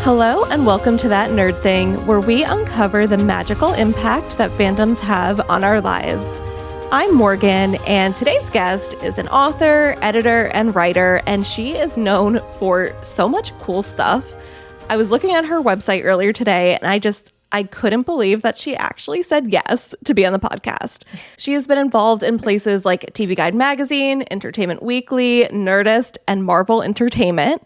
Hello and welcome to That Nerd Thing, where we uncover the magical impact that fandoms have on our lives. I'm Morgan, and today's guest is an author, editor, and writer, and she is known for so much cool stuff. I was looking at her website earlier today, and I couldn't believe that she actually said yes to be on the podcast. She has been involved in places like TV Guide Magazine, Entertainment Weekly, Nerdist, and Marvel Entertainment.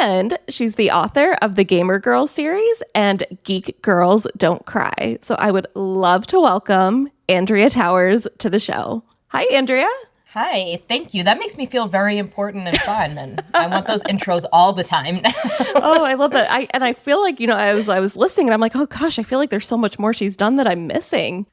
And she's the author of the Gamer Girls series and Geek Girls Don't Cry. So I would love to welcome Andrea Towers to the show. Hi, Andrea. Hi, thank you. That makes me feel very important and fun, and I want those intros all the time. Oh, I love that. I feel like, I was listening and I'm like, oh gosh, I feel like there's so much more she's done that I'm missing.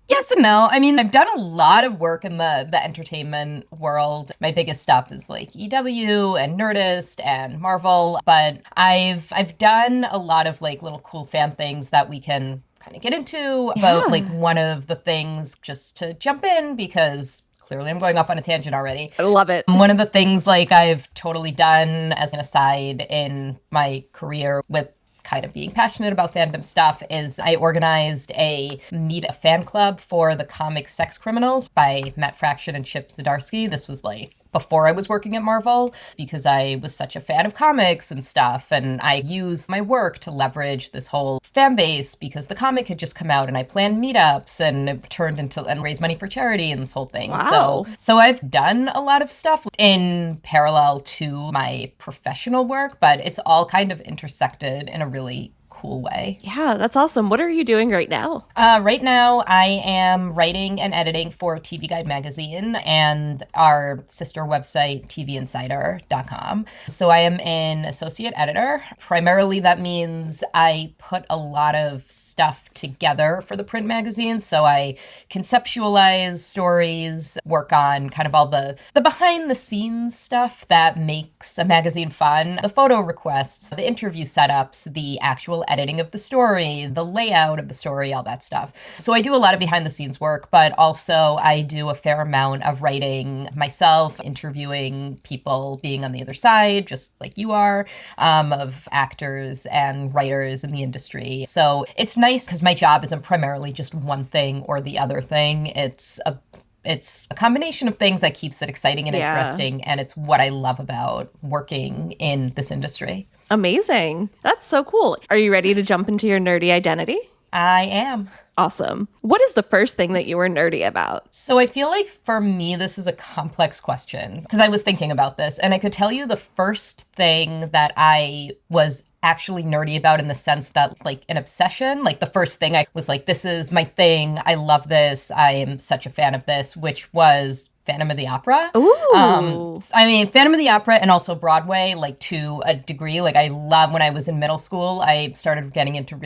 Yes and no. I mean, I've done a lot of work in the entertainment world. My biggest stuff is like EW and Nerdist and Marvel, but I've done a lot of like little cool fan things that we can kind of get into. About like one of the things, just to jump in because clearly I'm going off on a tangent already. I love it. One of the things like I've totally done as an aside in my career with kind of being passionate about fandom stuff is I organized a meet a fan club for the comic Sex Criminals by Matt Fraction and Chip Zdarsky. This was like before I was working at Marvel because I was such a fan of comics and stuff. And I used my work to leverage this whole fan base because the comic had just come out and I planned meetups and it turned into and raised money for charity and this whole thing. Wow. So I've done a lot of stuff in parallel to my professional work, but it's all kind of intersected in a really cool way. Yeah, that's awesome. What are you doing right now? Right now, I am writing and editing for TV Guide Magazine and our sister website, TVinsider.com. So I am an associate editor. Primarily, that means I put a lot of stuff together for the print magazine. So I conceptualize stories, work on kind of all the behind the scenes stuff that makes a magazine fun, the photo requests, the interview setups, the actual editing of the story, the layout of the story, all that stuff. So I do a lot of behind the scenes work, but also I do a fair amount of writing myself, interviewing people, being on the other side, just like you are, of actors and writers in the industry. So it's nice because my job isn't primarily just one thing or the other thing. It's a combination of things that keeps it exciting and interesting, and it's what I love about working in this industry. Amazing. That's so cool. Are you ready to jump into your nerdy identity? I am. Awesome. What is the first thing that you were nerdy about? So I feel like for me, this is a complex question because I was thinking about this and I could tell you the first thing that I was actually nerdy about in the sense that like an obsession, like the first thing I was like, this is my thing. I love this. I am such a fan of this, which was Phantom of the Opera. Ooh. Phantom of the Opera and also Broadway, like to a degree. Like I love when I was in middle school, I started getting into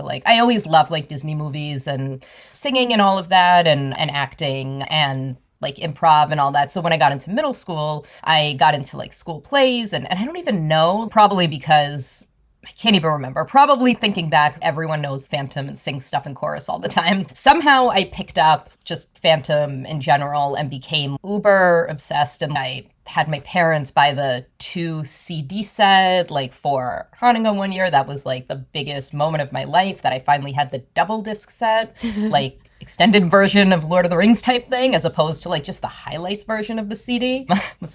like, I always loved like Disney movies and singing and all of that and acting and like improv and all that. So when I got into middle school, I got into like school plays and I don't even know, probably because I can't even remember. Probably thinking back, everyone knows Phantom and sings stuff in chorus all the time. Somehow I picked up just Phantom in general and became uber obsessed. And I had my parents buy the 2 CD set, like for Hanukkah one year. That was like the biggest moment of my life that I finally had the double disc set, like extended version of Lord of the Rings type thing, as opposed to like just the highlights version of the CD. was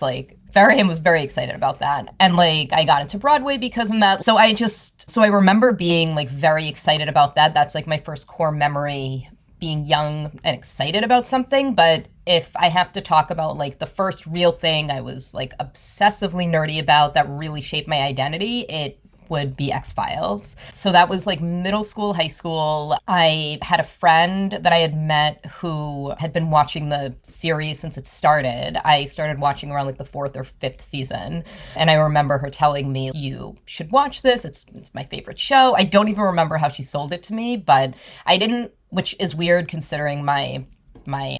very excited about that. And like I got into Broadway because of that. So I remember being like very excited about that. That's like my first core memory, being young and excited about something. But if I have to talk about like the first real thing I was like obsessively nerdy about that really shaped my identity, it would be X-Files. So that was like middle school, high school. I had a friend that I had met who had been watching the series since it started. I started watching around like the 4th or 5th season. And I remember her telling me, you should watch this. It's my favorite show. I don't even remember how she sold it to me, but I didn't, which is weird considering my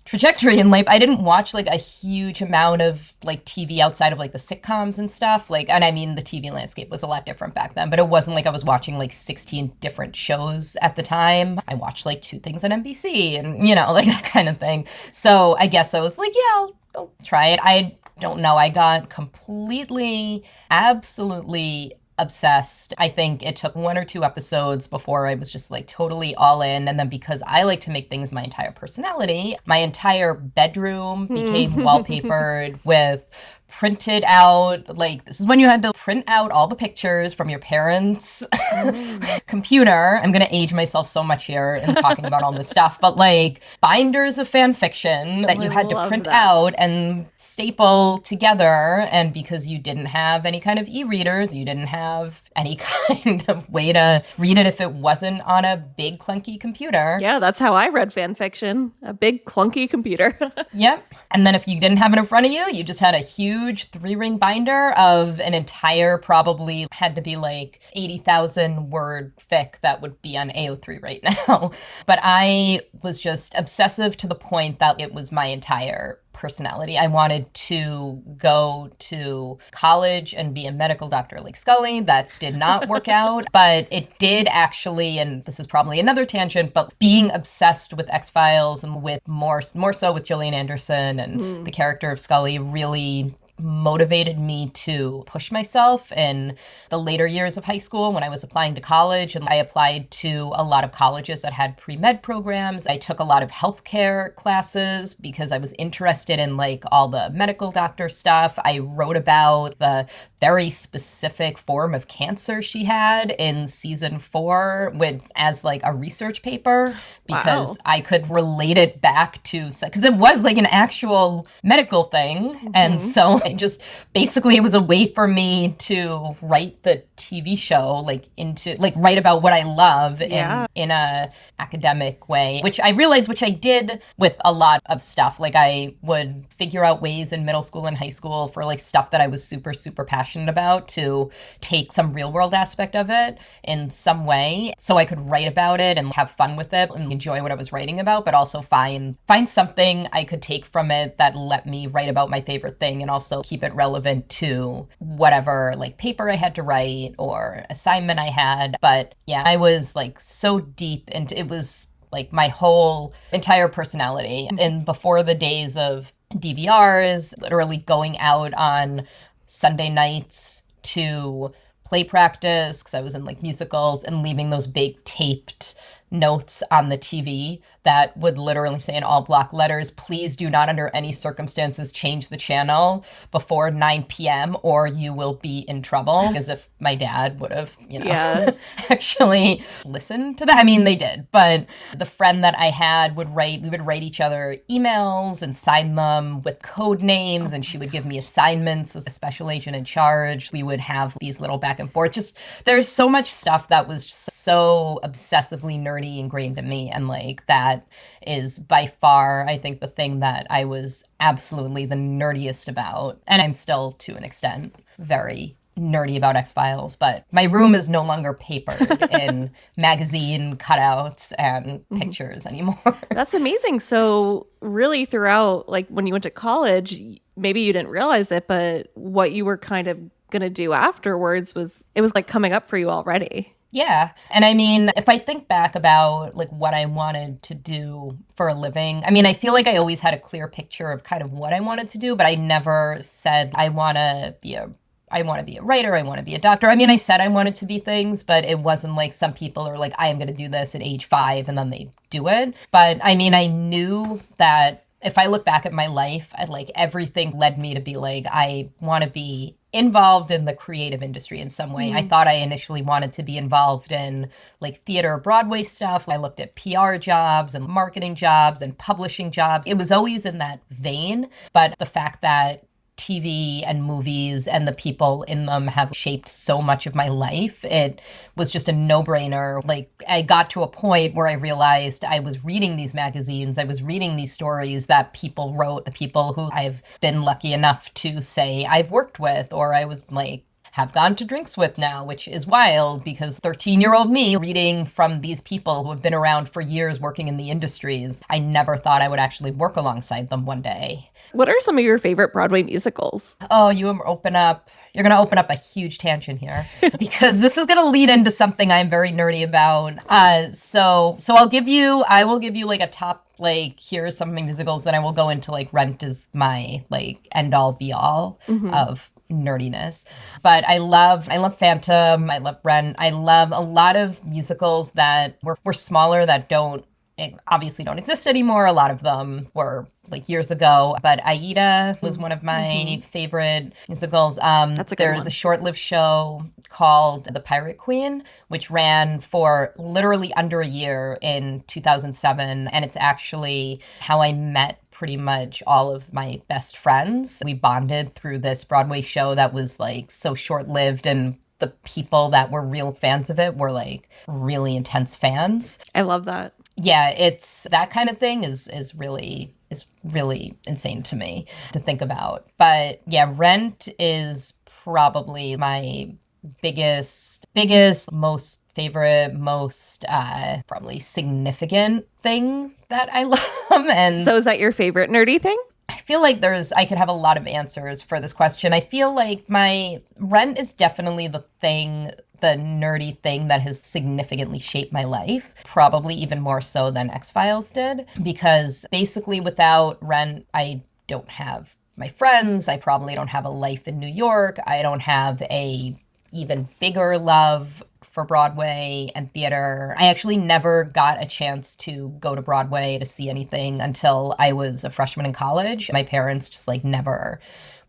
trajectory in life. I didn't watch like a huge amount of like TV outside of like the sitcoms and stuff. Like, and I mean, the TV landscape was a lot different back then, but it wasn't like I was watching like 16 different shows at the time. I watched like 2 things on NBC and, like that kind of thing. So I guess I was like, yeah, I'll try it. I don't know. I got completely, absolutely obsessed. I think it took 1 or 2 episodes before I was just like totally all in. And then because I like to make things my entire personality, my entire bedroom became wallpapered with printed out, like, this is when you had to print out all the pictures from your parents' computer. I'm going to age myself so much here in talking about all this stuff, but like binders of fan fiction that you had to print out and staple together. And because you didn't have any kind of e-readers, you didn't have any kind of way to read it if it wasn't on a big clunky computer. Yeah, that's how I read fan fiction, a big clunky computer. Yep. And then if you didn't have it in front of you, you just had a huge 3-ring binder of an entire, probably had to be like 80,000 word fic that would be on AO3 right now. But I was just obsessive to the point that it was my entire personality. I wanted to go to college and be a medical doctor like Scully. That did not work out, but it did actually, and this is probably another tangent, but being obsessed with X-Files and with more so with Gillian Anderson and the character of Scully really motivated me to push myself in the later years of high school when I was applying to college. And I applied to a lot of colleges that had pre-med programs. I took a lot of healthcare classes because I was interested in like all the medical doctor stuff. I wrote about the very specific form of cancer she had in season 4 as like a research paper because I could relate it back to, because it was like an actual medical thing. And so it just basically, it was a way for me to write the TV show, write about what I love in a academic way, which I realized, which I did with a lot of stuff. Like I would figure out ways in middle school and high school for like stuff that I was super, super passionate about to take some real world aspect of it in some way so I could write about it and have fun with it and enjoy what I was writing about, but also find something I could take from it that let me write about my favorite thing and also keep it relevant to whatever like paper I had to write or assignment I had. But yeah, I was like so deep into it, was like my whole entire personality. And before the days of DVRs, literally going out on Sunday nights to play practice because I was in like musicals and leaving those big taped notes on the TV that would literally say in all block letters, please do not under any circumstances change the channel before 9 p.m. or you will be in trouble. As if my dad would have, actually listened to that. I mean, they did. But the friend that I had we would write each other emails and sign them with code names. And she would give me assignments as a special agent in charge. We would have these little back and forth. Just there's so much stuff that was just so obsessively nerdy ingrained in me. And like that is by far, I think, the thing that I was absolutely the nerdiest about. And I'm still, to an extent, very nerdy about X-Files, but my room is no longer papered in magazine cutouts and pictures anymore. That's amazing. So really throughout, like when you went to college, maybe you didn't realize it, but what you were kind of going to do afterwards was like coming up for you already. Yeah. And I mean, if I think back about like what I wanted to do for a living, I mean, I feel like I always had a clear picture of kind of what I wanted to do, but I never said I want to be a writer, I want to be a doctor. I mean, I said I wanted to be things, but it wasn't like some people are like, I am going to do this at age 5 and then they do it. But I mean, I knew that if I look back at my life, everything led me to be like, I want to be involved in the creative industry in some way. I thought I initially wanted to be involved in like theater, Broadway stuff. I looked at PR jobs and marketing jobs and publishing jobs. It was always in that vein. But the fact that TV and movies and the people in them have shaped so much of my life, it was just a no-brainer. Like I got to a point where I realized I was reading these magazines, I was reading these stories that people wrote, the people who I've been lucky enough to say I've worked with, or I was like have gone to drinks with now, which is wild because 13-year-old me reading from these people who have been around for years working in the industries, I never thought I would actually work alongside them one day. What are some of your favorite Broadway musicals? Oh, you're going to open up a huge tangent here because this is going to lead into something I'm very nerdy about. So I will give you like a top, like, here are some of my musicals, then I will go into like Rent is my like end all be all of nerdiness. But I love Phantom, I love Rent, I love a lot of musicals that were smaller that obviously don't exist anymore. A lot of them were like years ago, but Aida was one of my favorite musicals. That's a good There's one. a short-lived show called The Pirate Queen, which ran for literally under a year in 2007, and it's actually how I met pretty much all of my best friends. We bonded through this Broadway show that was like so short-lived, and the people that were real fans of it were like really intense fans. I love that. Yeah, it's that kind of thing is really insane to me to think about. But yeah, Rent is probably my biggest, most favorite, most probably significant thing that I love. And So is that your favorite nerdy thing? I feel like I could have a lot of answers for this question. I feel like my Rent is definitely the nerdy thing that has significantly shaped my life, probably even more so than X-Files did, because basically without Rent, I don't have my friends. I probably don't have a life in New York. I don't have a even bigger love for Broadway and theater. I actually never got a chance to go to Broadway to see anything until I was a freshman in college. My parents just like never,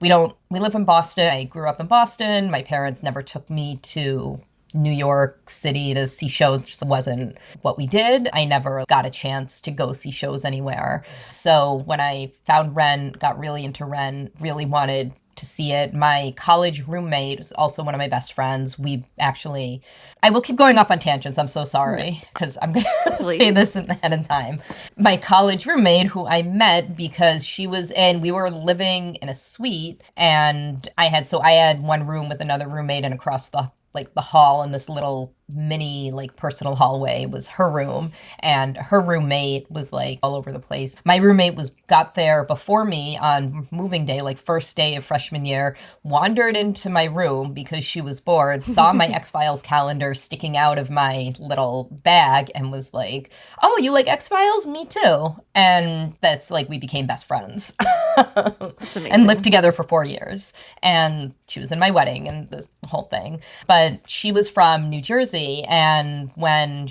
we live in Boston. I grew up in Boston. My parents never took me to New York City to see shows. It just wasn't what we did. I never got a chance to go see shows anywhere. So when I found Rent, got really into Rent, really wanted to see it. My college roommate was also one of my best friends. I will keep going off on tangents. I'm so sorry, because I'm going to say this ahead of time. My college roommate, who I met because we were living in a suite, and I had one room with another roommate, and across the hall in this little mini personal hallway was her room, and her roommate was all over the place. My roommate got there before me on moving day, first day of freshman year, wandered into my room because she was bored, saw my X-Files calendar sticking out of my little bag, and was like, "Oh, you like X-Files? Me too." And that's we became best friends. That's amazing. And lived together for 4 years. And she was in my wedding and this whole thing. But she was from New Jersey. And when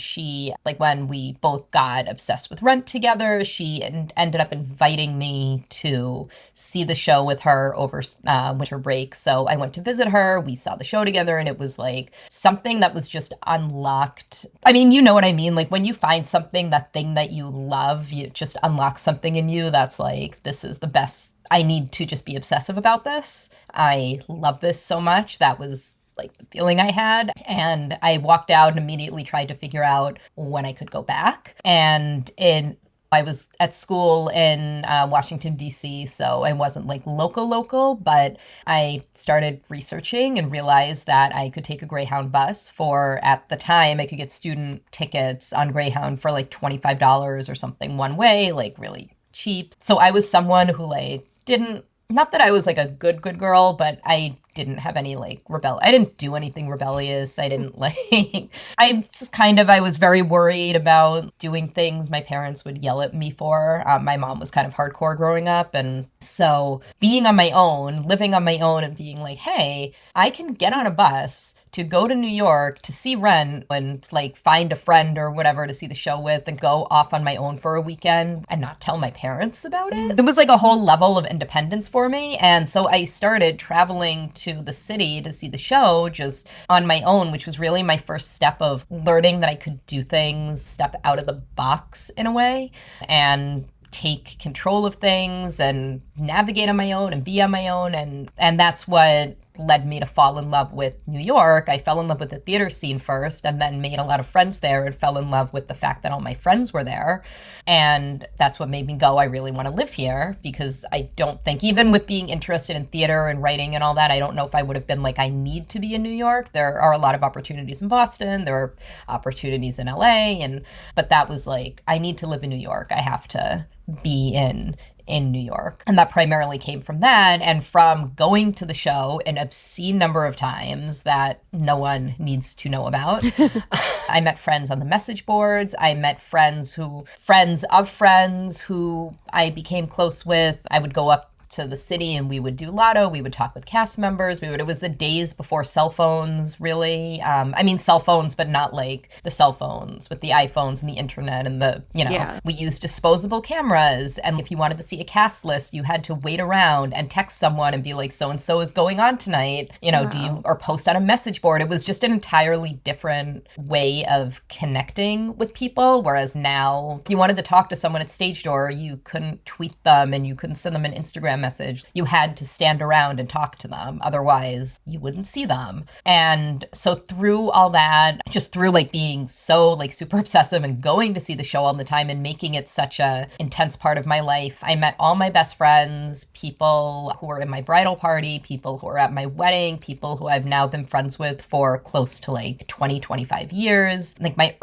we both got obsessed with Rent together, she ended up inviting me to see the show with her over winter break. So I went to visit her. We saw the show together, and it was something that was just unlocked. I mean, you know what I mean? When you find something, that thing that you love, it just unlocks something in you that's this is the best. I need to just be obsessive about this. I love this so much. That was the feeling I had. And I walked out and immediately tried to figure out when I could go back. And I was at school in Washington, D.C., so I wasn't local, but I started researching and realized that I could take a Greyhound bus at the time, I could get student tickets on Greyhound for $25 or something one way, really cheap. So I was someone who not that I was a good girl, but I didn't have any I didn't do anything rebellious. I didn't I was very worried about doing things my parents would yell at me for. My mom was kind of hardcore growing up. And so being on my own, living on my own, and being hey, I can get on a bus to go to New York to see Rent and find a friend or whatever to see the show with, and go off on my own for a weekend and not tell my parents about it. There was a whole level of independence for me. And so I started traveling to the city to see the show just on my own, which was really my first step of learning that I could do things, step out of the box in a way, and take control of things and navigate on my own and be on my own. And that's what led me to fall in love with New York. I fell in love with the theater scene first, and then made a lot of friends there, and fell in love with the fact that all my friends were there. And that's what made me go, I really want to live here, because I don't think, even with being interested in theater and writing and all that, I don't know if I would have been I need to be in New York. There are a lot of opportunities in Boston. There are opportunities in LA. But that was I need to live in New York. I have to be in New York. And that primarily came from that, and from going to the show an obscene number of times that no one needs to know about. I met friends on the message boards. I met friends of friends who I became close with. I would go up to the city and we would do lotto. We would talk with cast members. It was the days before cell phones, really. I mean, cell phones, but not like the cell phones with the iPhones and the internet and we used disposable cameras. And if you wanted to see a cast list, you had to wait around and text someone and be like, so-and-so is going on tonight, or post on a message board. It was just an entirely different way of connecting with people. Whereas now, if you wanted to talk to someone at stage door, you couldn't tweet them and you couldn't send them an Instagram message. You had to stand around and talk to them. Otherwise, you wouldn't see them. And so through all that, just through like being so like super obsessive and going to see the show all the time and making it such a intense part of my life, I met all my best friends, people who were in my bridal party, people who were at my wedding, people who I've now been friends with for close to like 20, 25 years. Like my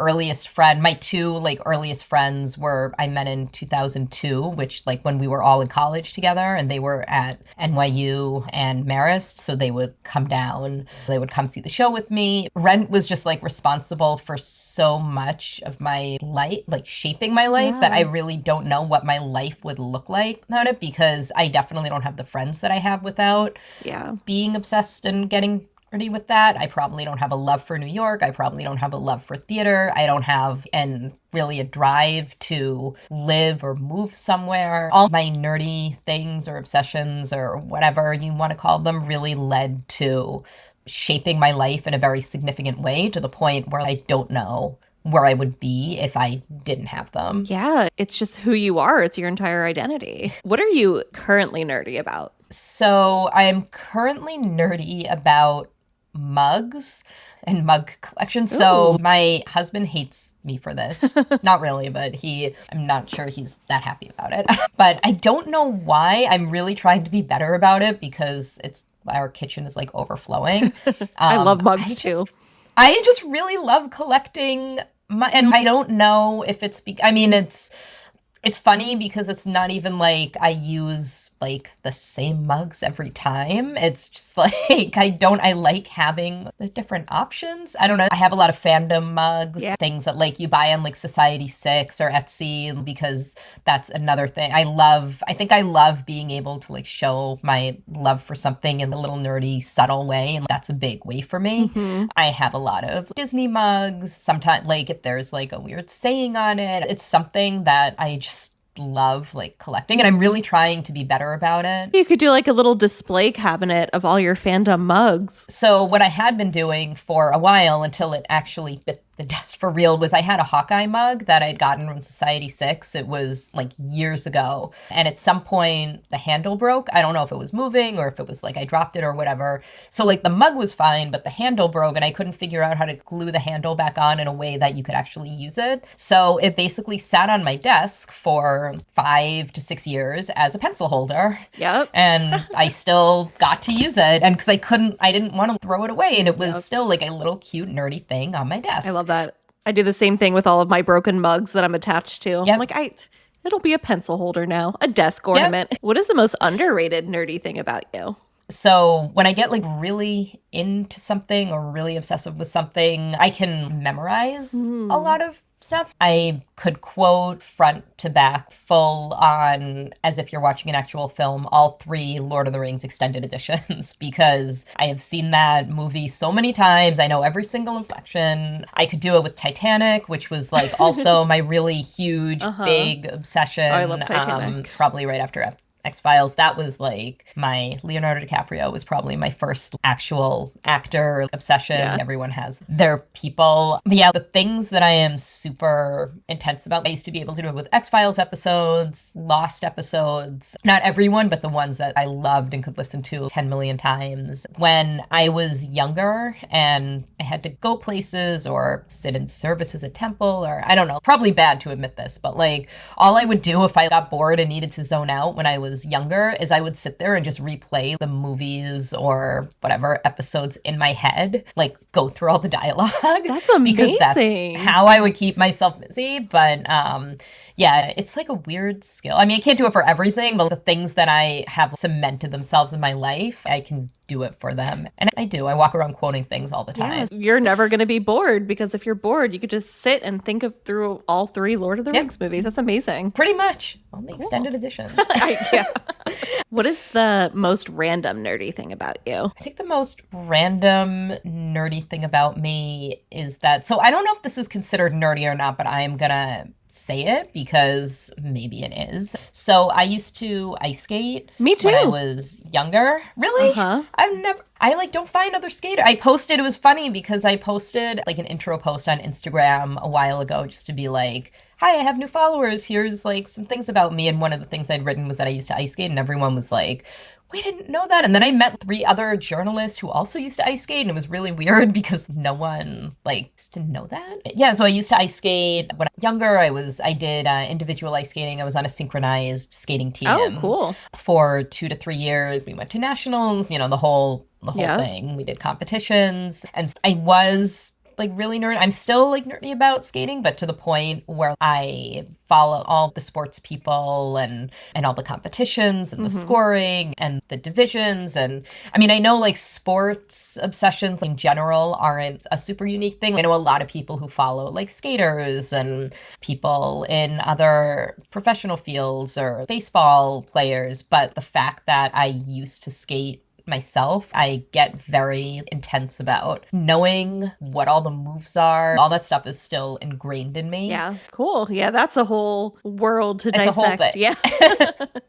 two like earliest friends I met in 2002, which like when we were all in college together, and they were at NYU and Marist, so they would come down, they would come see the show with me. Rent was just like responsible for so much of my life, like shaping my life, that I really don't know what my life would look like without it, because I definitely don't have the friends that I have without being obsessed and getting nerdy with that. I probably don't have a love for New York. I probably don't have a love for theater. I don't have really a drive to live or move somewhere. All my nerdy things or obsessions or whatever you want to call them really led to shaping my life in a very significant way, to the point where I don't know where I would be if I didn't have them. Yeah, it's just who you are. It's your entire identity. What are you currently nerdy about? So I am currently nerdy about mugs and mug collections. So my husband hates me for this. Not really, but I'm not sure he's that happy about it. But I don't know why. I'm really trying to be better about it, because our kitchen is like overflowing. I love mugs too. I just really love collecting, and I don't know if it's funny because it's not even like I use like the same mugs every time. It's just like I like having the different options. I don't know. I have a lot of Fandom mugs, things that like you buy on like Society 6 or Etsy, because that's another thing. I think I love being able to like show my love for something in a little nerdy, subtle way. And that's a big way for me. Mm-hmm. I have a lot of Disney mugs. Sometimes like if there's like a weird saying on it, it's something that I just love like collecting, and I'm really trying to be better about it. You could do like a little display cabinet of all your Fandom mugs. So what I had been doing for a while, until it actually bit the dust for real, was I had a Hawkeye mug that I'd gotten from Society 6. It was like years ago. And at some point the handle broke. I don't know if it was moving or if it was like I dropped it or whatever. So like the mug was fine, but the handle broke and I couldn't figure out how to glue the handle back on in a way that you could actually use it. So it basically sat on my desk for 5 to 6 years as a pencil holder. Yep. And I still got to use it. And because I didn't want to throw it away. And it was still like a little cute nerdy thing on my desk. I love that. I do the same thing with all of my broken mugs that I'm attached to. Yep. I'm like, it'll be a pencil holder now, a desk ornament. Yep. What is the most underrated nerdy thing about you? So when I get like really into something or really obsessive with something, I can memorize a lot of stuff. I could quote front to back, full on, as if you're watching an actual film, all 3 Lord of the Rings extended editions, because I have seen that movie so many times. I know every single inflection. I could do it with Titanic, which was like also my really huge, big obsession. Oh, I love Titanic. Probably right after X-Files. That was like my Leonardo DiCaprio was probably my first actual actor obsession. Yeah. Everyone has their people. But yeah, the things that I am super intense about, I used to be able to do it with X-Files episodes, Lost episodes. Not everyone, but the ones that I loved and could listen to 10 million times. When I was younger and I had to go places or sit in service as a temple, or I don't know, probably bad to admit this, but like all I would do if I got bored and needed to zone out when I was younger is I would sit there and just replay the movies or whatever episodes in my head, like go through all the dialogue. That's amazing. Because that's how I would keep myself busy. But yeah, it's like a weird skill. I mean, I can't do it for everything, but the things that I have cemented themselves in my life, I can do it for them. And I do. I walk around quoting things all the time. Yeah, you're never going to be bored, because if you're bored, you could just sit and think through all 3 Lord of the Rings movies. That's amazing. Pretty much. On the extended editions. Yeah. What is the most random nerdy thing about you? I think the most random nerdy thing about me is that, so I don't know if this is considered nerdy or not, but I am gonna say it because maybe it is. So I used to ice skate. Me too. When I was younger. Really? Uh-huh. I like don't find other skaters. I posted, it was funny because I posted like an intro post on Instagram a while ago just to be like, hi, I have new followers. Here's like some things about me. And one of the things I'd written was that I used to ice skate, and everyone was like, we didn't know that. And then I met 3 other journalists who also used to ice skate, and it was really weird because no one like just didn't know that. Yeah, so I used to ice skate when I was younger. I did individual ice skating. I was on a synchronized skating team. Oh, cool. For 2 to 3 years. We went to nationals, the whole thing. We did competitions, and I was like really nerdy. I'm still like nerdy about skating, but to the point where I follow all the sports people and all the competitions and the scoring and the divisions. And I mean, I know like sports obsessions in general aren't a super unique thing. I know a lot of people who follow like skaters and people in other professional fields or baseball players, but the fact that I used to skate myself, I get very intense about knowing what all the moves are. All that stuff is still ingrained in me. Yeah, cool. Yeah, that's a whole world to It's dissect. a whole thing. Yeah.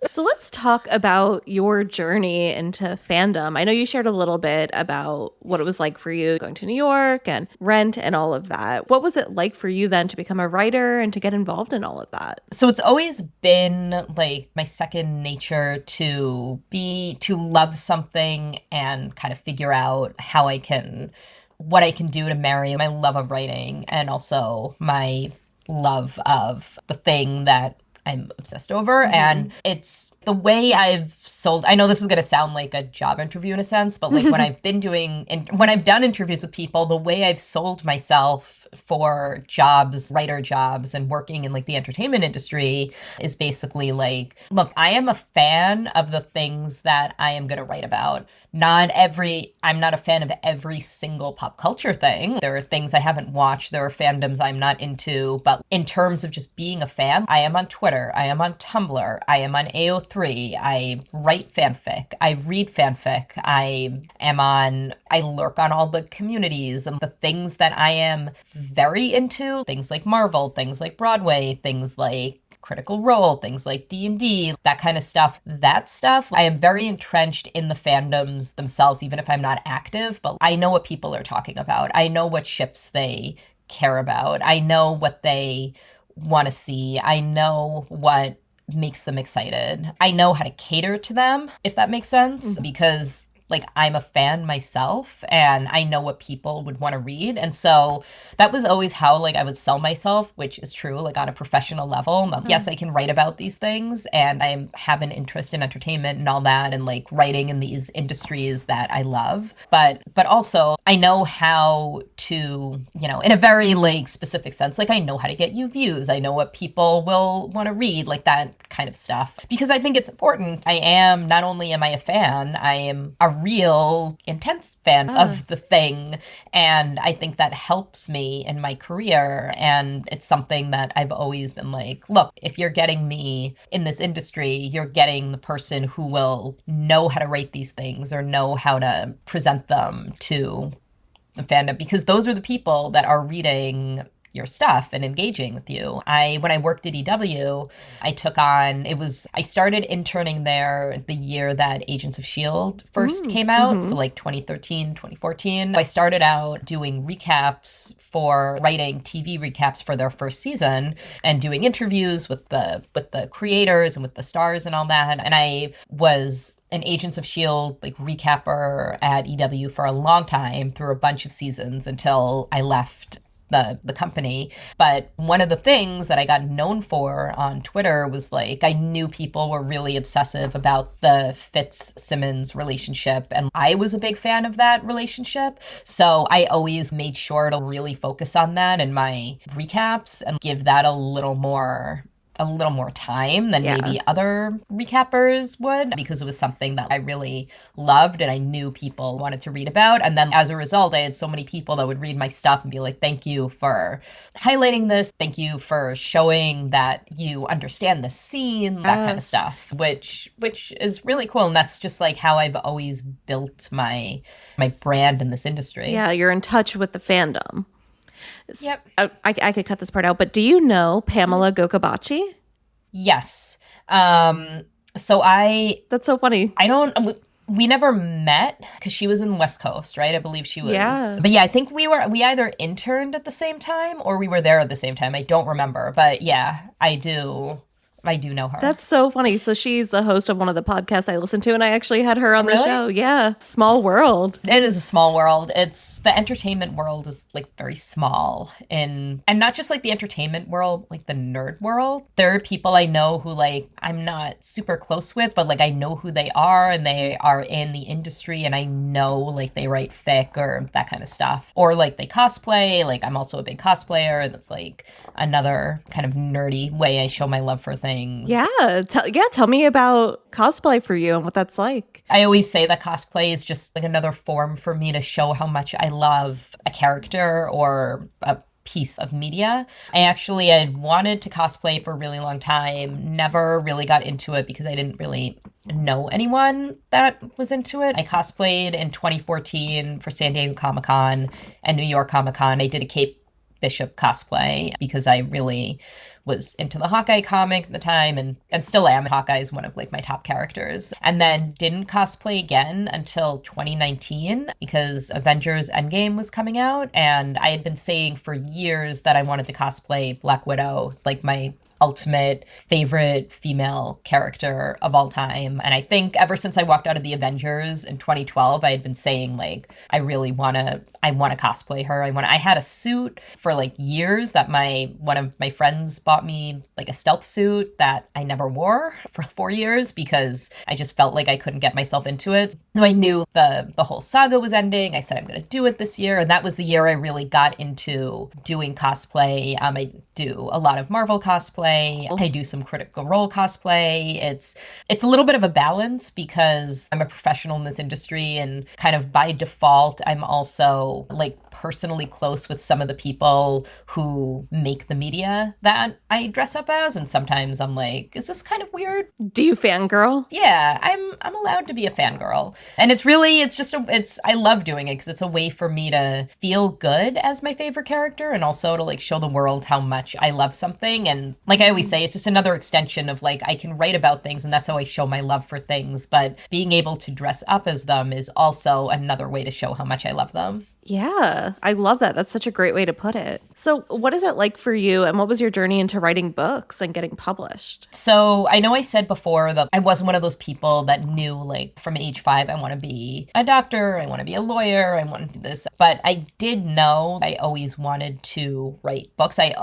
So let's talk about your journey into fandom. I know you shared a little bit about what it was like for you going to New York and Rent and all of that. What was it like for you then to become a writer and to get involved in all of that? So it's always been like my second nature to love something and kind of figure out what I can do to marry my love of writing and also my love of the thing that I'm obsessed over. And it's the way I've sold. I know this is going to sound like a job interview in a sense, but like when I've done interviews with people, the way I've sold myself for jobs, writer jobs, and working in like the entertainment industry is basically like, look, I am a fan of the things that I am going to write about. I'm not a fan of every single pop culture thing. There are things I haven't watched. There are fandoms I'm not into. But in terms of just being a fan, I am on Twitter. I am on Tumblr. I am on AO3. I write fanfic. I read fanfic. I lurk on all the communities and the things that I am very into. Things like Marvel, things like Broadway, things like Critical Role, things like D&D, that kind of stuff. That stuff, I am very entrenched in the fandoms themselves, even if I'm not active, but I know what people are talking about. I know what ships they care about. I know what they want to see. I know what makes them excited. I know how to cater to them, if that makes sense, because like I'm a fan myself and I know what people would want to read. And so that was always how like I would sell myself, which is true, like on a professional level. Yes, I can write about these things and I have an interest in entertainment and all that and like writing in these industries that I love. But also I know how to, in a very like specific sense, like I know how to get you views. I know what people will want to read, like that kind of stuff. Because I think it's important. Not only am I a fan, I am a real intense fan of the thing. And I think that helps me in my career. And it's something that I've always been like, look, if you're getting me in this industry, you're getting the person who will know how to write these things or know how to present them to the fandom, because those are the people that are reading your stuff and engaging with you. When I worked at EW, I started interning there the year that Agents of S.H.I.E.L.D. first came out, so like 2013, 2014. I started out doing writing TV recaps for their first season and doing interviews with the creators and with the stars and all that. And I was an Agents of S.H.I.E.L.D. like recapper at EW for a long time through a bunch of seasons until I left the company. But one of the things that I got known for on Twitter was like, I knew people were really obsessive about the Fitz-Simmons relationship. And I was a big fan of that relationship. So I always made sure to really focus on that in my recaps and give that a little more a little more time than maybe other recappers would, because it was something that I really loved and I knew people wanted to read about. And then as a result, I had so many people that would read my stuff and be like, thank you for highlighting this. Thank you for showing that you understand the scene, that kind of stuff, which is really cool. And that's just like how I've always built my brand in this industry. Yeah, you're in touch with the fandom. Yep. I could cut this part out, but do you know Pamela Gokabachi? Yes. That's so funny. We never met because she was in the West Coast, right? I believe she was. Yeah. But yeah, I think we either interned at the same time or we were there at the same time. I don't remember. But yeah, I do know her. That's so funny. So she's the host of one of the podcasts I listen to, and I actually had her on the show. Yeah. Small world. It is a small world. It's the entertainment world is like very small, and not just like the entertainment world, like the nerd world. There are people I know who like I'm not super close with, but like I know who they are and they are in the industry, and I know like they write fic or that kind of stuff, or like they cosplay. Like I'm also a big cosplayer, and that's like another kind of nerdy way I show my love for things. Yeah. Tell me about cosplay for you and what that's like. I always say that cosplay is just like another form for me to show how much I love a character or a piece of media. I had wanted to cosplay for a really long time, never really got into it because I didn't really know anyone that was into it. I cosplayed in 2014 for San Diego Comic-Con and New York Comic-Con. I did a Kate Bishop cosplay because I really was into the Hawkeye comic at the time and still am. Hawkeye is one of like my top characters. And then didn't cosplay again until 2019 because Avengers Endgame was coming out, and I had been saying for years that I wanted to cosplay Black Widow. It's like my ultimate favorite female character of all time. And I think ever since I walked out of the Avengers in 2012, I had been saying like, I want to cosplay her. I had a suit for like years that one of my friends bought me, like a stealth suit that I never wore for 4 years because I just felt like I couldn't get myself into it. So I knew the whole saga was ending. I said, I'm going to do it this year. And that was the year I really got into doing cosplay. I do a lot of Marvel cosplay. I do some Critical Role cosplay. It's a little bit of a balance because I'm a professional in this industry, and kind of by default, I'm also like personally close with some of the people who make the media that I dress up as. And sometimes I'm like, is this kind of weird? Do you fangirl? Yeah, I'm allowed to be a fangirl. And I love doing it because it's a way for me to feel good as my favorite character and also to like show the world how much I love something. And like I always say, it's just another extension of like, I can write about things and that's how I show my love for things. But being able to dress up as them is also another way to show how much I love them. Yeah, I love that. That's such a great way to put it. So what is it like for you, and what was your journey into writing books and getting published? So I know I said before that I wasn't one of those people that knew like from age 5, I want to be a doctor, I want to be a lawyer, I want to do this. But I did know I always wanted to write books. I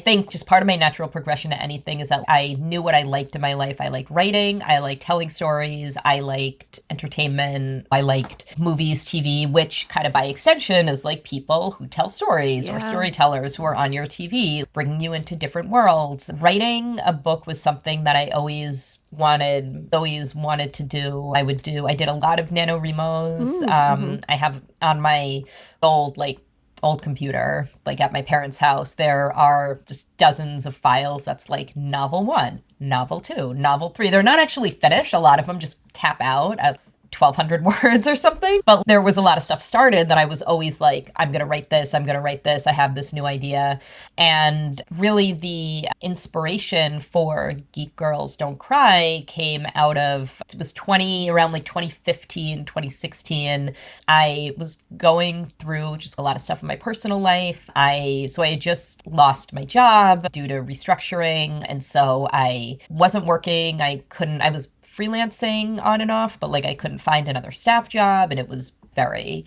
think just part of my natural progression to anything is that I knew what I liked in my life. I liked writing, I liked telling stories, I liked entertainment, I liked movies, TV, which kind of by extension is like people who tell stories or storytellers who are on your TV, bringing you into different worlds. Writing a book was something that I always wanted to do. I did a lot of NaNoWriMos. I have on my old computer, like at my parents' house, there are just dozens of files that's like novel 1, novel 2, novel 3. They're not actually finished. A lot of them just tap out at 1,200 words or something. But there was a lot of stuff started that I was always like, I'm going to write this. I have this new idea. And really the inspiration for Geek Girls Don't Cry came out of, it was around like 2015, 2016. I was going through just a lot of stuff in my personal life. So I had just lost my job due to restructuring. And so I wasn't working. I was freelancing on and off, but like I couldn't find another staff job, and it was very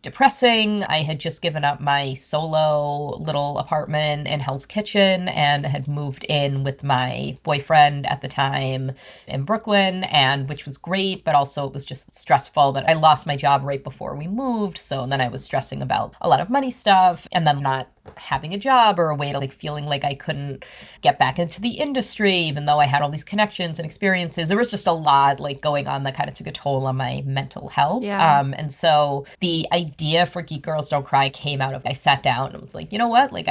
depressing. I had just given up my solo little apartment in Hell's Kitchen and had moved in with my boyfriend at the time in Brooklyn, and which was great, but also it was just stressful. But I lost my job right before we moved, so then I was stressing about a lot of money stuff, and then not having a job or a way to like feeling like I couldn't get back into the industry, even though I had all these connections and experiences. There was just a lot like going on that kind of took a toll on my mental health. Yeah. And so the idea for Geek Girls Don't Cry came out of, I sat down and was like, you know what? Like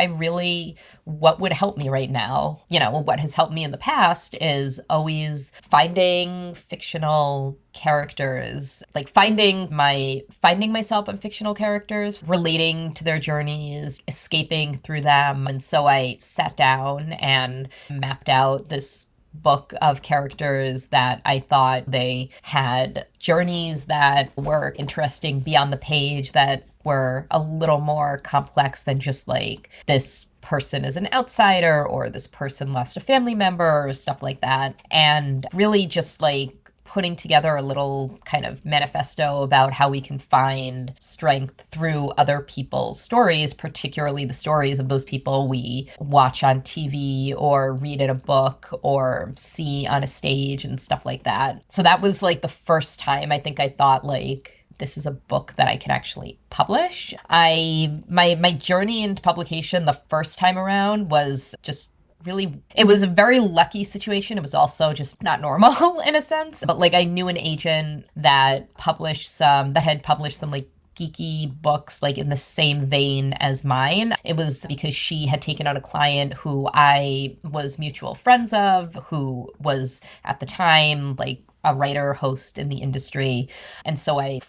what would help me right now? You know, what has helped me in the past is always finding fictional characters, like finding myself in fictional characters, relating to their journeys, escaping through them. And so I sat down and mapped out this book of characters that I thought they had journeys that were interesting beyond the page, that were a little more complex than just like this person is an outsider or this person lost a family member or stuff like that. And really just like putting together a little kind of manifesto about how we can find strength through other people's stories, particularly the stories of those people we watch on TV or read in a book or see on a stage and stuff like that. So that was like the first time I think I thought like, this is a book that I can actually publish. My journey into publication the first time around was just really, it was a very lucky situation. It was also just not normal in a sense. But like I knew an agent that had published some like geeky books like in the same vein as mine. It was because she had taken on a client who I was mutual friends of, who was at the time like a writer, host in the industry. And so I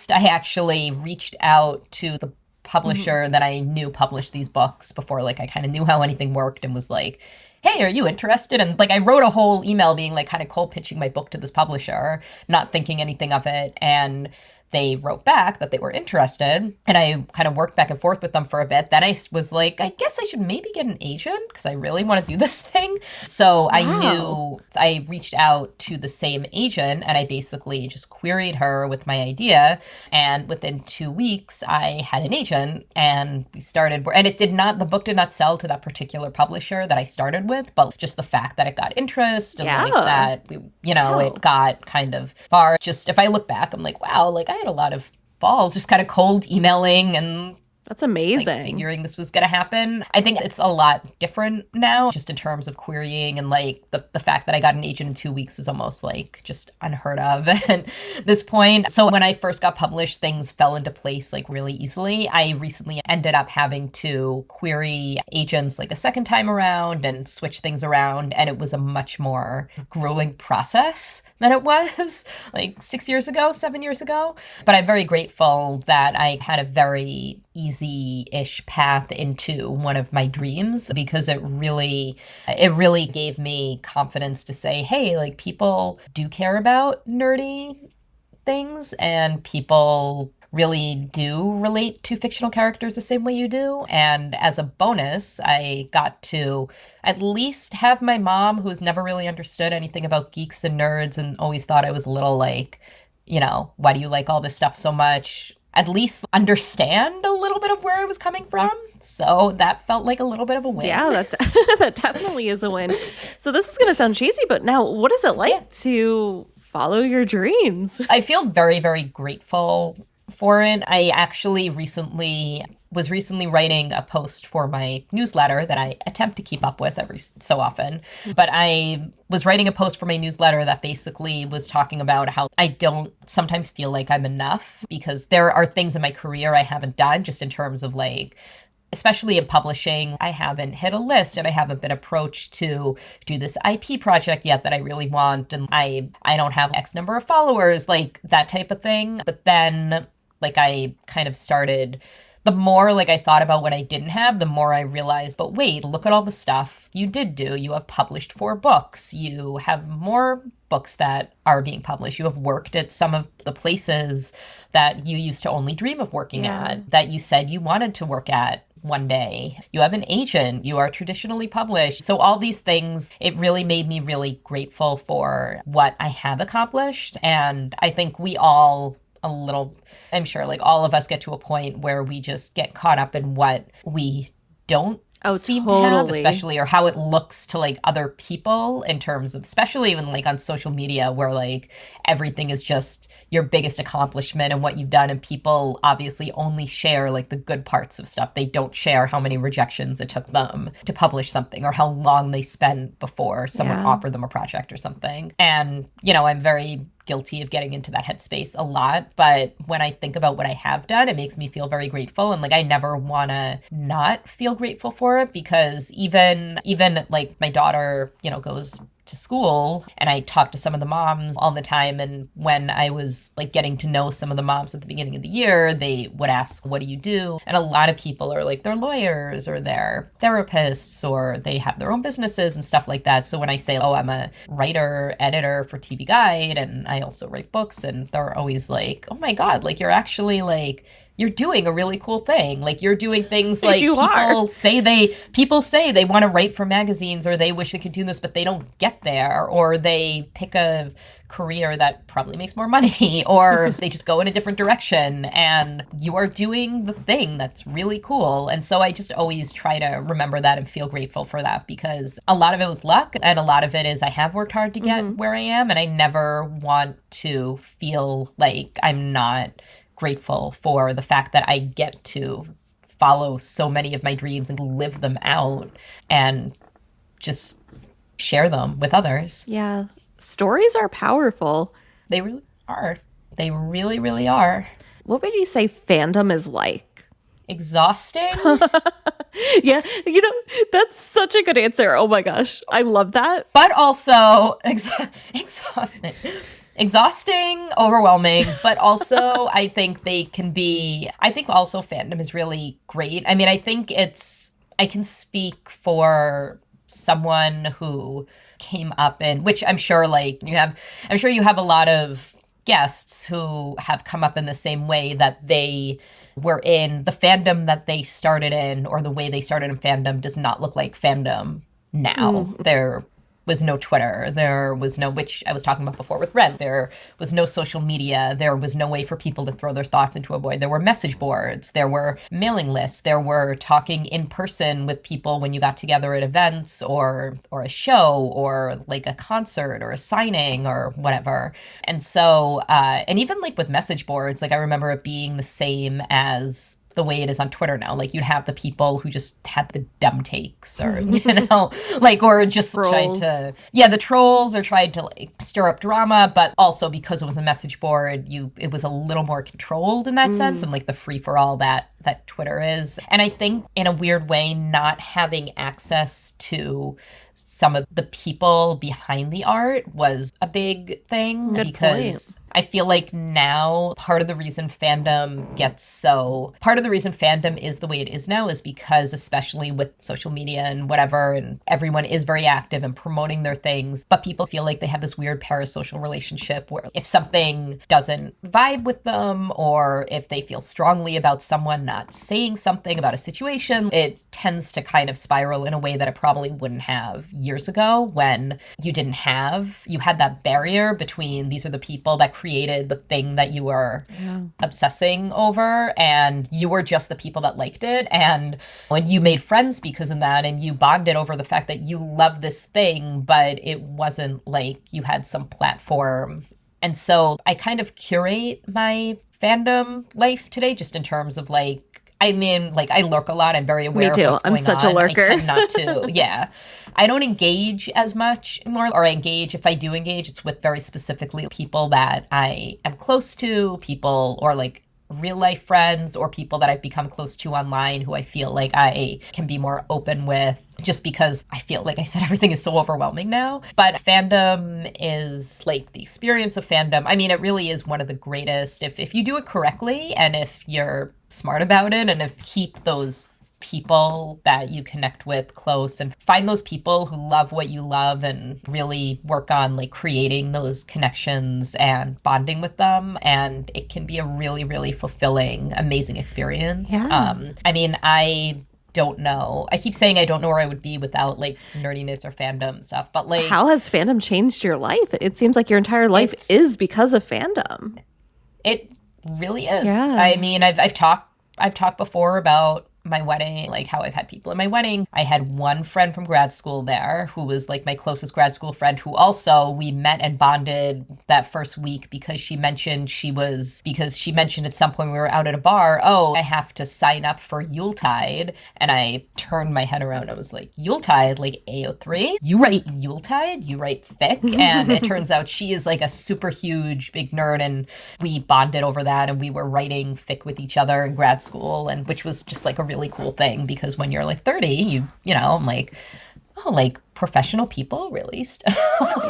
actually reached out to the publisher that I knew published these books before, like I kind of knew how anything worked, and was like, hey, are you interested? And like I wrote a whole email being like kind of cold pitching my book to this publisher, not thinking anything of it. And they wrote back that they were interested, and I kind of worked back and forth with them for a bit. Then I was like, I guess I should maybe get an agent because I really want to do this thing. So I reached out to the same agent, and I basically just queried her with my idea. And within 2 weeks, I had an agent, and we started. And the book did not sell to that particular publisher that I started with, but just the fact that it got interest and like that, it got kind of far. Just if I look back, I'm like, wow, like I had a lot of balls, just kind of cold emailing and that's amazing. Like, figuring this was going to happen. I think it's a lot different now, just in terms of querying, and like the fact that I got an agent in 2 weeks is almost like just unheard of at this point. So when I first got published, things fell into place like really easily. I recently ended up having to query agents like a second time around and switch things around, and it was a much more grueling process than it was like 7 years ago. But I'm very grateful that I had a very easy-ish path into one of my dreams, because it really gave me confidence to say, hey, like people do care about nerdy things, and people really do relate to fictional characters the same way you do. And as a bonus, I got to at least have my mom, who's never really understood anything about geeks and nerds and always thought I was a little like, why do you like all this stuff so much, at least understand a little bit of where I was coming from. So that felt like a little bit of a win. Yeah, that definitely is a win. So this is going to sound cheesy, but now what is it like to follow your dreams? I feel very, very grateful for it. I actually was recently writing a post for my newsletter that I attempt to keep up with every so often. But I was writing a post for my newsletter that basically was talking about how I don't sometimes feel like I'm enough, because there are things in my career I haven't done, just in terms of like, especially in publishing, I haven't hit a list, and I haven't been approached to do this IP project yet that I really want. And I don't have X number of followers, like that type of thing. But then like I kind of started, the more like I thought about what I didn't have, the more I realized, but wait, look at all the stuff you did do. You have published 4 books. You have more books that are being published. You have worked at some of the places that you used to only dream of working at, that you said you wanted to work at one day. You have an agent. You are traditionally published. So all these things, it really made me really grateful for what I have accomplished. And I think we all a little, I'm sure like all of us get to a point where we just get caught up in what we don't seem to have, especially, or how it looks to like other people in terms of, especially even like on social media where like everything is just your biggest accomplishment and what you've done, and people obviously only share like the good parts of stuff. They don't share how many rejections it took them to publish something or how long they spent before someone offered them a project or something. And you know, I'm very guilty of getting into that headspace a lot, but when I think about what I have done, it makes me feel very grateful, and like I never want to not feel grateful for it, because even like my daughter, you know, goes to school and I talk to some of the moms all the time, and when I was like getting to know some of the moms at the beginning of the year, they would ask, what do you do? And a lot of people are like, they're lawyers or they're therapists or they have their own businesses and stuff like that. So when I say, oh, I'm a writer, editor for TV Guide and I also write books, and they're always like, oh my God, like you're actually like, you're doing a really cool thing. Like you're doing things like people say they want to write for magazines, or they wish they could do this, but they don't get there, or they pick a career that probably makes more money, or they just go in a different direction, and you are doing the thing that's really cool. And so I just always try to remember that and feel grateful for that, because a lot of it was luck and a lot of it is I have worked hard to get where I am, and I never want to feel like I'm not grateful for the fact that I get to follow so many of my dreams and live them out and just share them with others. Yeah. Stories are powerful. They really are. They really, really are. What would you say fandom is like? Exhausting? Yeah, you know, that's such a good answer. Oh my gosh. I love that. But also exhausting, overwhelming, but also I think also fandom is really great. I mean, I can speak for someone who came up in, which I'm sure you have a lot of guests who have come up in the same way, that they were in the fandom that they started in, or the way they started in fandom does not look like fandom now. There was no Twitter. There was no, which I was talking about before with Rent, there was no social media. There was no way for people to throw their thoughts into a void. There were message boards. There were mailing lists. There were talking in person with people when you got together at events or a show or like a concert or a signing or whatever. And so, and even like with message boards, like I remember it being the same as the way it is on Twitter now. Like you'd have the people who just had the dumb takes, or, you know, like, or just Trolls. the trolls, or tried to like stir up drama, but also because it was a message board, it was a little more controlled in that sense, and like the free for all that Twitter is. And I think in a weird way, not having access to some of the people behind the art was a big thing. Good because point. I feel like now part of the reason fandom is the way it is now is because, especially with social media and whatever, and everyone is very active and promoting their things, but people feel like they have this weird parasocial relationship where if something doesn't vibe with them, or if they feel strongly about someone not saying something about a situation, it tends to kind of spiral in a way that it probably wouldn't have years ago, when you had that barrier between these are the people that created the thing that you were obsessing over, and you were just the people that liked it, and when you made friends because of that, and you bonded over the fact that you love this thing, but it wasn't like you had some platform. And so I kind of curate my fandom life today, just in terms of like, I mean, like I lurk a lot. I'm very aware of what's going on. I'm such a lurker. I tend not to, yeah. I don't engage as much anymore, or I engage, if I do engage, it's with very specifically people that I am close to, people, or like real life friends, or people that I've become close to online who I feel like I can be more open with, just because I feel like I said everything is so overwhelming now. But fandom is like the experience of fandom. I mean, it really is one of the greatest if you do it correctly, and if you're smart about it, and if keep those people that you connect with close, and find those people who love what you love, and really work on like creating those connections and bonding with them, and it can be a really, really fulfilling, amazing experience. I mean, I don't know. I keep saying I don't know where I would be without like nerdiness or fandom stuff, but like, how has fandom changed your life? It seems like your entire life is because of fandom. really is. Yeah. I mean, I've talked before about my wedding, like how I've had people in my wedding. I had one friend from grad school there who was like my closest grad school friend, who also we met and bonded that first week because she mentioned at some point we were out at a bar, oh, I have to sign up for Yuletide. And I turned my head around. I was like, Yuletide, like AO3? You write Yuletide? You write fic? And it turns out she is like a super huge big nerd, and we bonded over that, and we were writing fic with each other in grad school, and which was just like a really cool thing, because when you're like 30, you know, I'm like, oh, like professional people really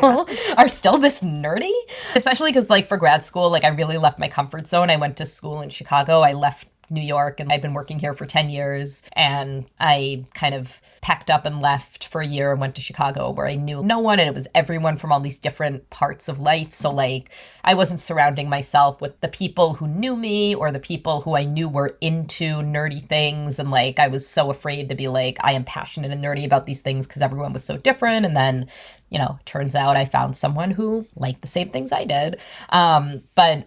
are still this nerdy, especially because like for grad school, like I really left my comfort zone. I went to school in Chicago. I left New York, and I've been working here for 10 years, and I kind of packed up and left for a year and went to Chicago, where I knew no one, and it was everyone from all these different parts of life. So like I wasn't surrounding myself with the people who knew me or the people who I knew were into nerdy things, and like I was so afraid to be like, I am passionate and nerdy about these things because everyone was so different. And then, you know, turns out I found someone who liked the same things I did. But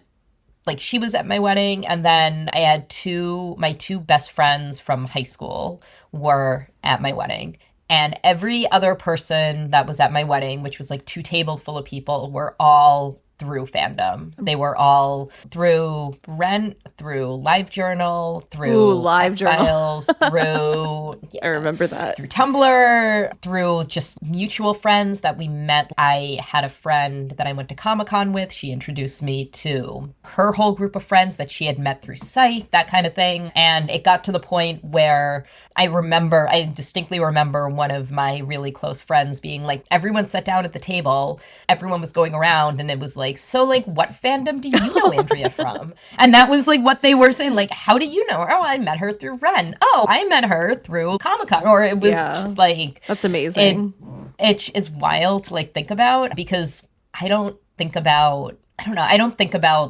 like she was at my wedding, and then I had my two best friends from high school were at my wedding. And every other person that was at my wedding, which was like 2 tables full of people, were all through Fandom. They were all through Rent, through LiveJournal, through X-Files, through... I remember that. Through Tumblr, through just mutual friends that we met. I had a friend that I went to Comic-Con with. She introduced me to her whole group of friends that she had met through Site, that kind of thing. And it got to the point where I distinctly remember one of my really close friends being like, everyone sat down at the table, everyone was going around, and it was like, so like, what fandom do you know Andrea from? And that was like what they were saying, like, how do you know her? Oh, I met her through Ren. Oh, I met her through Comic-Con. Or it was just like... That's amazing. It is wild to like think about, because I don't think about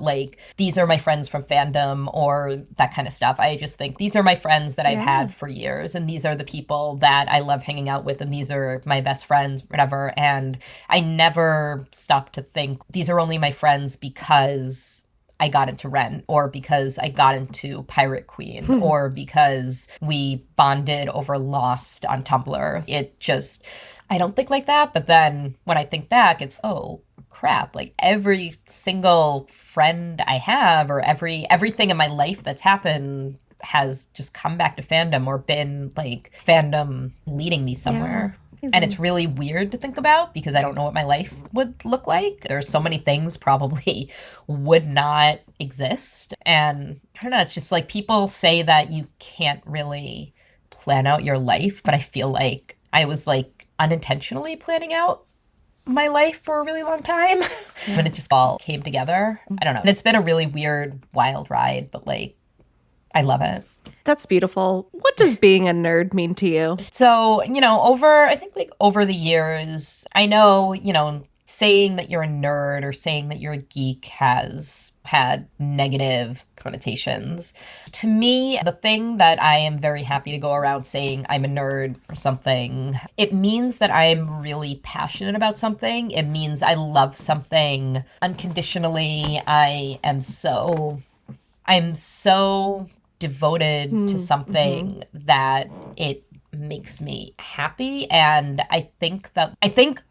like, these are my friends from Fandom or that kind of stuff. I just think these are my friends that I've had for years, and these are the people that I love hanging out with, and these are my best friends, whatever. And I never stopped to think these are only my friends because I got into Ren, or because I got into Pirate Queen, or because we bonded over Lost on Tumblr. I don't think like that. But then when I think back, it's, oh, crap, like every single friend I have, or everything in my life that's happened has just come back to Fandom, or been like Fandom leading me somewhere. Yeah. And it's really weird to think about, because I don't know what my life would look like. There's so many things probably would not exist. And I don't know, it's just like people say that you can't really plan out your life, but I feel like I was like unintentionally planning out my life for a really long time. But it just all came together. I don't know. And it's been a really weird, wild ride, but like, I love it. That's beautiful. What does being a nerd mean to you? So, you know, over the years, I know, you know, saying that you're a nerd or saying that you're a geek has had negative connotations. To me, the thing that I am very happy to go around saying I'm a nerd or something, it means that I'm really passionate about something. It means I love something unconditionally. I'm so devoted to something that it makes me happy. And I think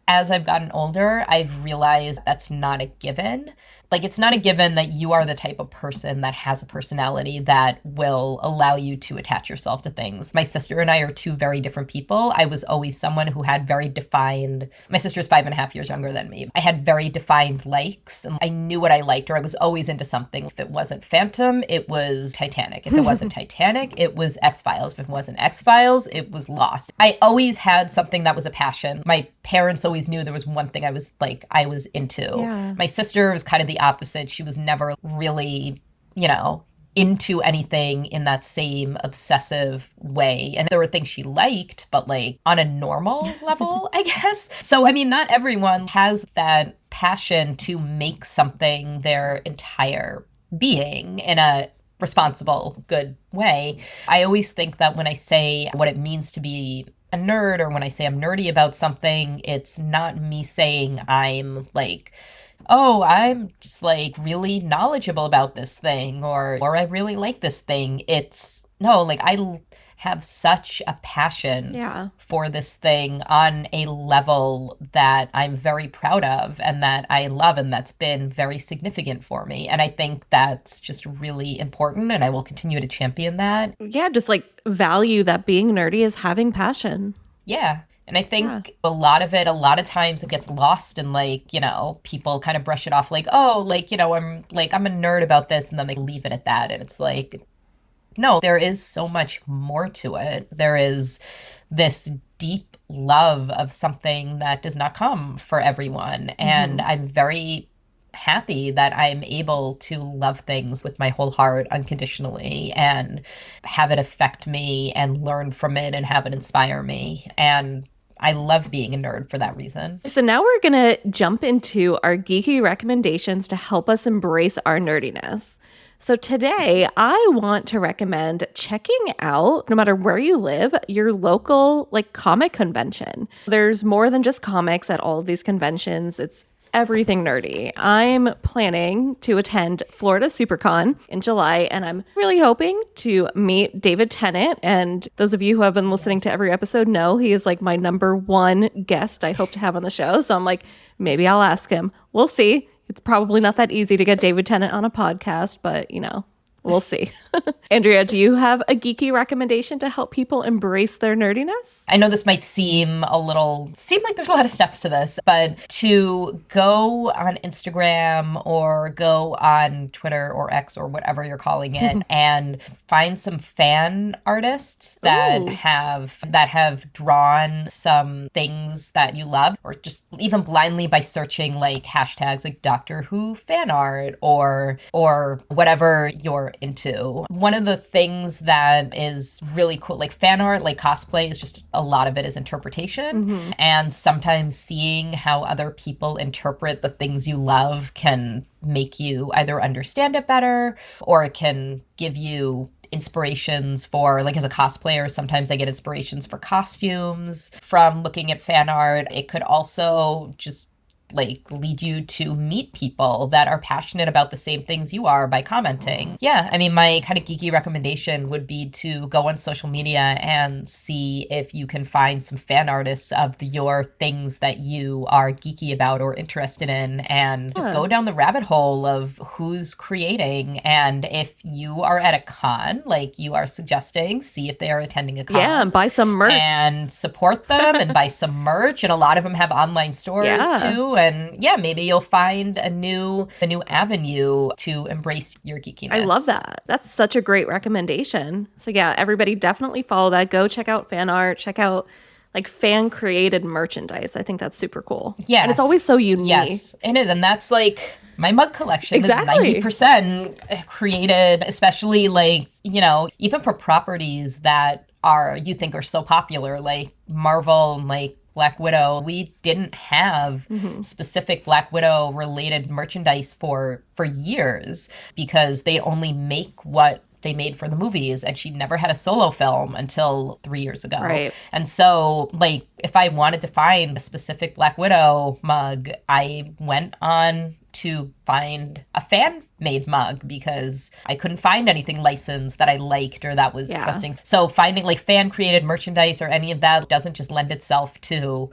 as I've gotten older, I've realized that's not a given. Like, it's not a given that you are the type of person that has a personality that will allow you to attach yourself to things. My sister and I are 2 very different people. I was always someone who had my sister's 5.5 years younger than me. I had very defined likes, and I knew what I liked, or I was always into something. If it wasn't Phantom, it was Titanic. If it wasn't Titanic, it was X-Files. If it wasn't X-Files, it was Lost. I always had something that was a passion. My parents always knew there was one thing I was into. Yeah. My sister was kind of the opposite. She was never really, you know, into anything in that same obsessive way. And there were things she liked, but like on a normal level, I guess. So, I mean, not everyone has that passion to make something their entire being in a responsible, good way. I always think that when I say what it means to be a nerd, or when I say I'm nerdy about something, it's not me saying I'm like oh, I'm just like really knowledgeable about this thing, or I really like this thing. It's no, like have such a passion Yeah. for this thing on a level that I'm very proud of and that I love, and that's been very significant for me. And I think that's just really important, and I will continue to champion that. Yeah, just like value that being nerdy is having passion. Yeah. And I think a lot of times it gets lost and like, people kind of brush it off like, oh, like, I'm a nerd about this. And then they leave it at that. And it's like, no, there is so much more to it. There is this deep love of something that does not come for everyone. And I'm very happy that I'm able to love things with my whole heart unconditionally and have it affect me and learn from it and have it inspire me. And I love being a nerd for that reason. So now we're going to jump into our geeky recommendations to help us embrace our nerdiness. So today I want to recommend checking out, no matter where you live, your local like comic convention. There's more than just comics at all of these conventions. It's everything nerdy. I'm planning to attend Florida SuperCon in July, and I'm really hoping to meet David Tennant. And those of you who have been listening to every episode know he is like my number one guest I hope to have on the show. So I'm like, maybe I'll ask him. We'll see. It's probably not that easy to get David Tennant on a podcast, but we'll see. Andrea, do you have a geeky recommendation to help people embrace their nerdiness? I know this might seem like there's a lot of steps to this, but to go on Instagram or go on Twitter or X or whatever you're calling it and find some fan artists that have drawn some things that you love, or just even blindly by searching like hashtags like Doctor Who fan art or whatever you're into. One of the things that is really cool, like fan art, like cosplay, is just a lot of it is interpretation. And sometimes seeing how other people interpret the things you love can make you either understand it better, or it can give you inspirations for, like as a cosplayer, sometimes I get inspirations for costumes from looking at fan art. It could also just like lead you to meet people that are passionate about the same things you are by commenting. Yeah, I mean, my kind of geeky recommendation would be to go on social media and see if you can find some fan artists of your things that you are geeky about or interested in, and just go down the rabbit hole of who's creating. And if you are at a con, like you are suggesting, see if they are attending a con. Yeah, and buy some merch. And support them and buy some merch. And a lot of them have online stores too. And yeah, maybe you'll find a new avenue to embrace your geekiness. I love that. That's such a great recommendation. So yeah, everybody definitely follow that. Go check out fan art. Check out like fan created merchandise. I think that's super cool. Yeah. And it's always so unique. Yes, it is. And that's like my mug collection is 90% created, especially like, even for properties that you think are so popular, like Marvel and like Black Widow. We didn't have specific Black Widow related merchandise for years because they only make what they made for the movies, and she never had a solo film until 3 years ago. Right. And so, like, if I wanted to find a specific Black Widow mug, I went on to find a fan-made mug because I couldn't find anything licensed that I liked or that was interesting. So finding like fan-created merchandise or any of that doesn't just lend itself to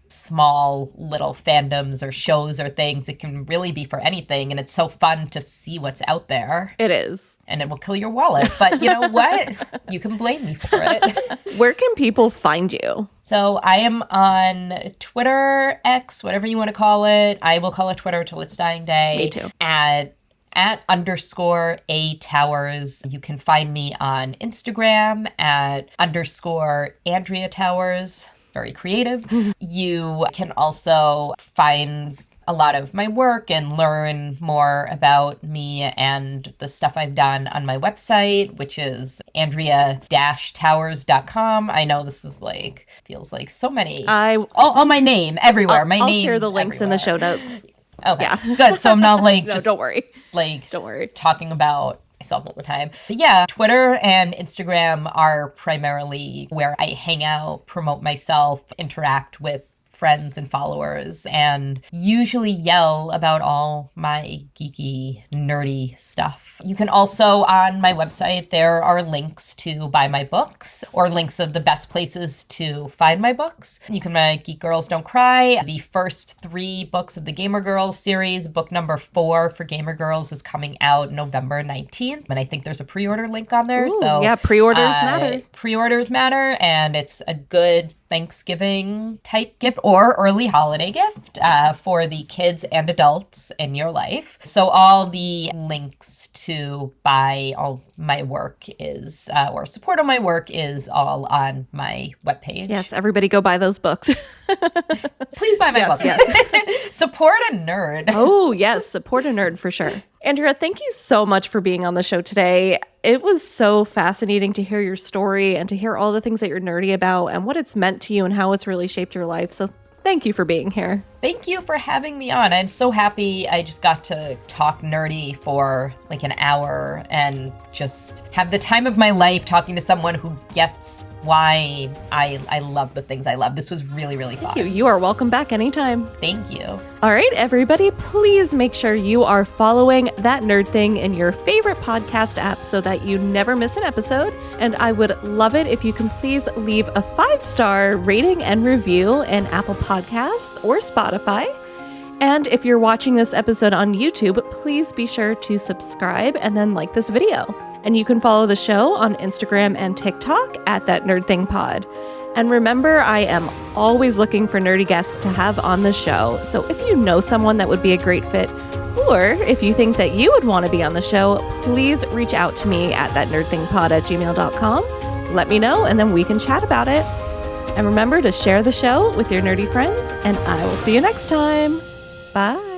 small little fandoms or shows or things. It can really be for anything, and it's so fun to see what's out there. It is. And it will kill your wallet, but you know what? You can blame me for it. Where can people find you? So I am on Twitter, X, whatever you want to call it. I will call it Twitter till its dying day. Me too. At _A Towers. You can find me on Instagram at _Andrea Towers. Very creative. You can also find a lot of my work and learn more about me and the stuff I've done on my website, which is andrea-towers.com. I know this is like, feels like so many. Oh, my name everywhere. I'll share the links in the show notes. Okay, good. So I'm not like no, don't worry. Don't worry. Talking about myself all the time. But yeah, Twitter and Instagram are primarily where I hang out, promote myself, interact with friends and followers and usually yell about all my geeky, nerdy stuff. You can also, on my website, there are links to buy my books or links of the best places to find my books. You can buy Geek Girls Don't Cry. The first 3 books of the Gamer Girls series, book number 4 for Gamer Girls is coming out November 19th. And I think there's a pre-order link on there. Ooh, so yeah, pre-orders matter. Pre-orders matter, and it's a good Thanksgiving type gift or early holiday gift for the kids and adults in your life. So all the links to buy all my work is, or support on my work is all on my webpage. Yes, everybody go buy those books. Please buy my book. Yes. Support a nerd. Oh, yes, support a nerd for sure. Andrea, thank you so much for being on the show today. It was so fascinating to hear your story and to hear all the things that you're nerdy about and what it's meant to you and how it's really shaped your life. So thank you for being here. Thank you for having me on. I'm so happy I just got to talk nerdy for like an hour and just have the time of my life talking to someone who gets why I love the things I love. This was really, really fun. Thank you. You are welcome back anytime. Thank you. All right, everybody, please make sure you are following That Nerd Thing in your favorite podcast app so that you never miss an episode. And I would love it if you can please leave a 5-star rating and review in Apple Podcasts or Spotify. And if you're watching this episode on YouTube, please be sure to subscribe and then like this video. And you can follow the show on Instagram and TikTok at That Nerd Thing Pod. And remember, I am always looking for nerdy guests to have on the show. So if you know someone that would be a great fit, or if you think that you would want to be on the show, please reach out to me at thatnerdthingpod@gmail.com. Let me know, and then we can chat about it. And remember to share the show with your nerdy friends, and I will see you next time. Bye.